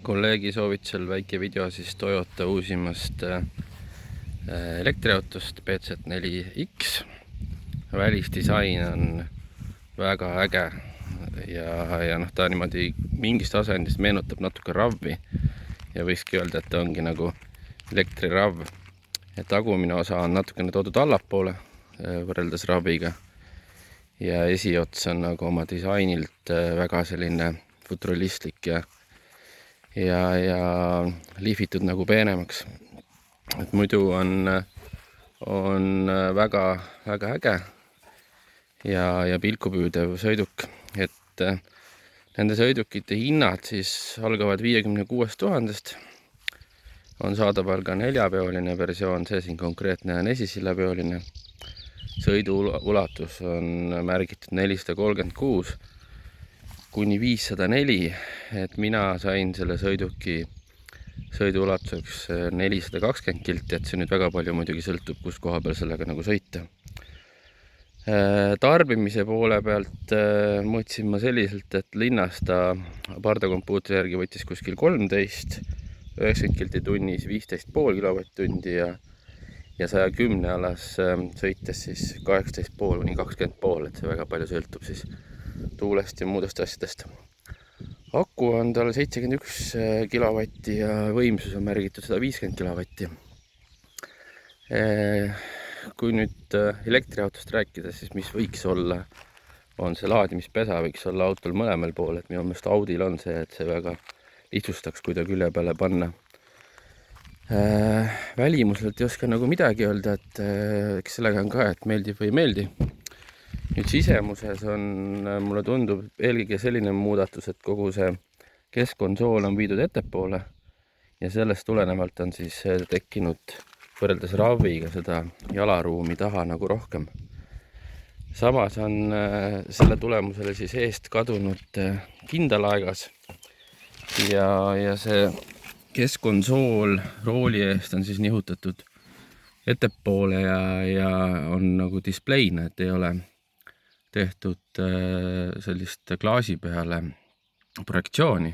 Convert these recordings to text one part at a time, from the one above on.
kolleegi soovitusel väike video siis Toyota uusimast elektriautost PZ4X. Välisdisain on väga äge ja ta niimoodi mingist asendist meenutab natuke RAV-i ja võikski öelda, et ta ongi nagu elektrirav. Tagumine osa on natukene toodud allapoole võrreldes RAV-iga ja esiots on nagu oma disainilt väga selline futuristlik ja lihvitud nagu peenemaks. Et muidu on väga äge ja pilkupüüdev sõiduk. Et nende sõidukite hinnad siis algavad 56 000. On saadaval ka 4-peoline versioon, see siin konkreetne on 4-sillapeoline. Sõidu ulatus on märgitud 436 kuni 504, et mina sain selle sõiduki sõiduulatuseks 420 kilti, et see nüüd väga palju muidugi sõltub, kus koha peal sellega nagu sõita. Tarbimise poole pealt mõõtsin ma selliselt, et linnas ta pardakompuutri järgi võttis kuskil 13, 90 kilti tunnis 15,5 kilovatt-tundi ja 110 alas sõites siis 18,5 kuni 20,5, et see väga palju sõltub siis tuulest ja muudest asjadest. Aku on tal 71 kilovatti ja võimsus on märgitud 150 kilovatti. Kui nüüd elektriautost rääkida, siis mis võiks olla, on see laadimispesa võiks olla autol mõlemal pool, et minu meelest Audil on see, et see väga lihtsustaks, kui ta külje peale panna. Välimuselt ei oska nagu midagi öelda, et eks sellega on ka, et meeldib või ei meeldi. Nüüd sisemuses on, mulle tundub eelkõige selline muudatus, et kogu see keskkonsool on viidud ettepoole ja sellest tulenevalt on siis tekkinud võrreldes RAV-iga seda jalaruumi taha nagu rohkem. Samas on selle tulemusele siis eest kadunud kindalaegas ja see keskkonsool rooli eest on siis nihutatud ettepoole ja on nagu displeina, et ei ole tehtud sellist klaasi peale projektsiooni.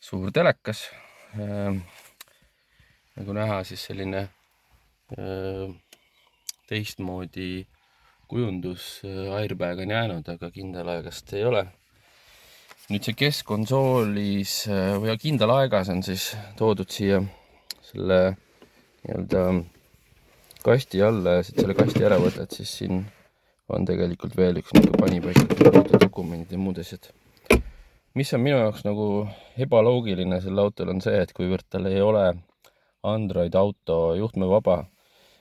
Suur telekas, nagu näha, siis selline teistmoodi kujundus airbag on jäänud, aga kindalaegast ei ole. Nüüd see keskkonsoolis või kindalaegas on siis toodud siia selle nii-öelda kasti alla ja siit selle kasti ära võtad, siis siin on tegelikult veel üks nagu panipaik, dokumendid ja muud asjad. Mis on minu jaoks nagu ebaloogiline selle autol on see, et kuivõrd tal ei ole Android auto juhtmevaba,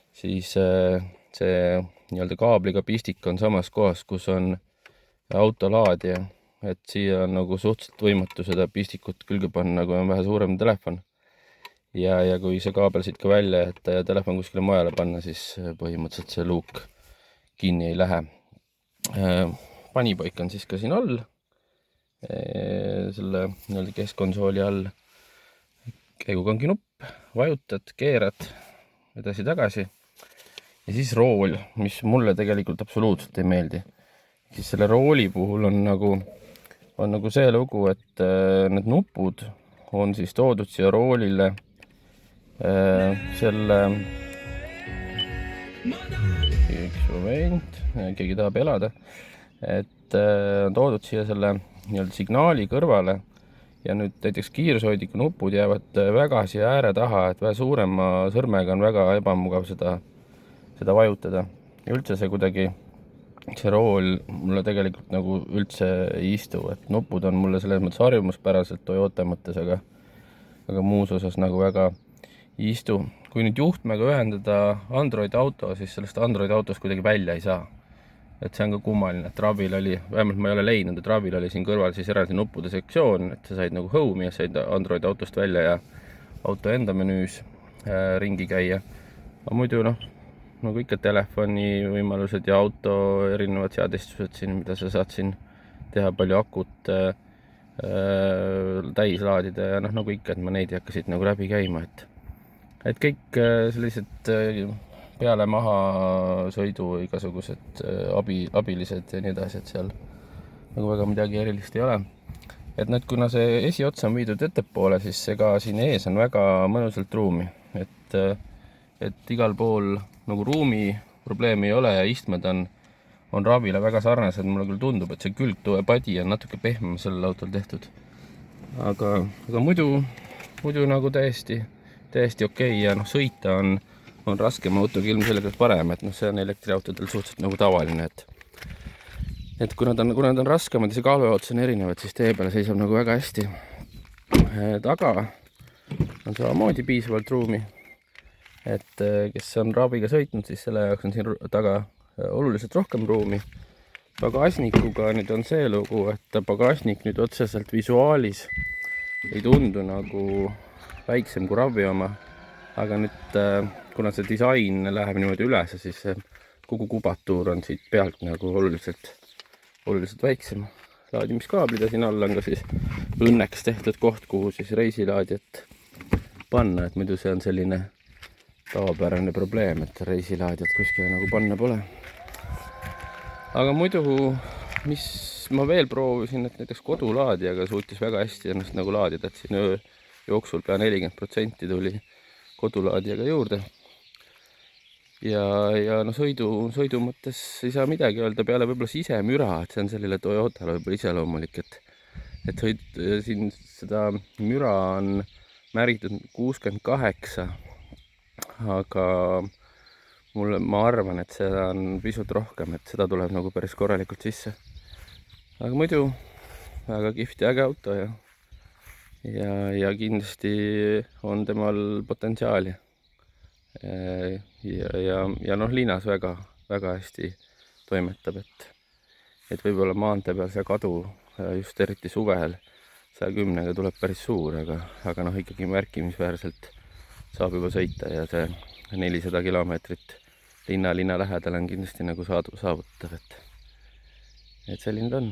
siis see nii-öelda kaabliga pistik on samas kohas, kus on autolaadija, et siia on nagu suhteliselt võimatu seda pistikut külge panna, kui on vähe suurem telefon. Ja kui see kaabel siit ka välja jätta ja telefon kuskile mujale panna, siis põhimõtteliselt see luuk kinni ei lähe. Panipaik on siis ka siin all, selle nii-öelda keskkonsooli all. Käigukangi nupp, vajutad, keerad edasi-tagasi ja siis rool, mis mulle tegelikult absoluutselt ei meeldi. Siis selle rooli puhul on nagu see lugu, et need nupud on siis toodud siia roolile selle üks moment, keegi tahab elada, et on toodud siia selle nii-öelda signaali kõrvale ja nüüd näiteks kiirushoidiku nupud jäävad väga siia ääre taha, et vähe suurema sõrmega on väga ebamugav seda vajutada. Ja üldse see kuidagi, see rool mulle tegelikult nagu üldse ei istu, et nupud on mulle selles mõttes harjumuspäraselt Toyota mõttes, aga muus osas nagu väga ei istu. Kui nüüd juhtmega ühendada Android auto, siis sellest Android autost kuidagi välja ei saa. Et see on ka kummaline, et RAV-il oli, vähemalt ma ei ole leidnud, et RAV-il oli siin kõrval siis eraldi nuppude sektsioon, et sa said nagu home'i ja said Android autost välja ja auto enda menüüs ringi käia. Aga muidu nagu ikka telefoni võimalused ja auto erinevad seadistused siin, mida sa saad siin teha palju akut täis laadida ja nagu ikka, et ma neid ei hakka siit nagu läbi käima, et kõik sellised peale maha sõidu igasugused abilised ja nii edasi, et seal nagu väga midagi erilist ei ole. et nüüd, kuna see esiots on viidud ettepoole, siis ega siin ees on väga mõnusalt ruumi, et igal pool nagu ruumi probleemi ei ole ja istmed on Ravile väga sarnased. Mulle küll tundub, et see külgtõuepadi on natuke pehmem sellel autol tehtud, aga muidu nagu täiesti okei. Ja noh, sõita on raskem autoga ilmselgelt parem, et noh, see on elektriautodel suhteliselt nagu tavaline, et kuna ta on raskemad ja see kaalujaotus on erinevad, siis tee peale seisab nagu väga hästi. Taga on samamoodi piisavalt ruumi, et kes on Raviga sõitnud, siis selle jaoks on siin taga oluliselt rohkem ruumi. Pagasnikuga nüüd on see lugu, et pagasnik nüüd otseselt visuaalis ei tundu nagu väiksem kui Ravi oma, aga nüüd kuna see disain läheb niimoodi üles, siis kogu kubatuur on siit pealt nagu oluliselt väiksem. Laadimiskaablid ja siin all on ka siis õnneks tehtud koht, kuhu siis reisilaadijat panna, et muidu see on selline tavapärane probleem, et reisilaadijat kuskile nagu panna pole. Aga muidu, mis ma veel proovisin, et näiteks kodulaadijaga suutis väga hästi ennast nagu laadida, et siin öö jooksul pea 40% tuli kodulaadijaga juurde. Ja no sõidu mõttes ei saa midagi öelda peale võib-olla sisemüra, et see on sellele Toyotale võib-olla iseloomulik, et siin seda müra on määritud 68, aga ma arvan, et seda on pisut rohkem, et seda tuleb nagu päris korralikult sisse. Aga muidu väga kihvt ja äge auto ja kindlasti on temal potentsiaali. Ja noh, linnas väga hästi toimetab, et võib-olla maantee peal see kadu just eriti suvel 110-ga tuleb päris suur, aga noh, ikkagi märkimisväärselt saab juba sõita ja see 400 kilomeetrit linna lähedal on kindlasti nagu saavutav, et selline ta on.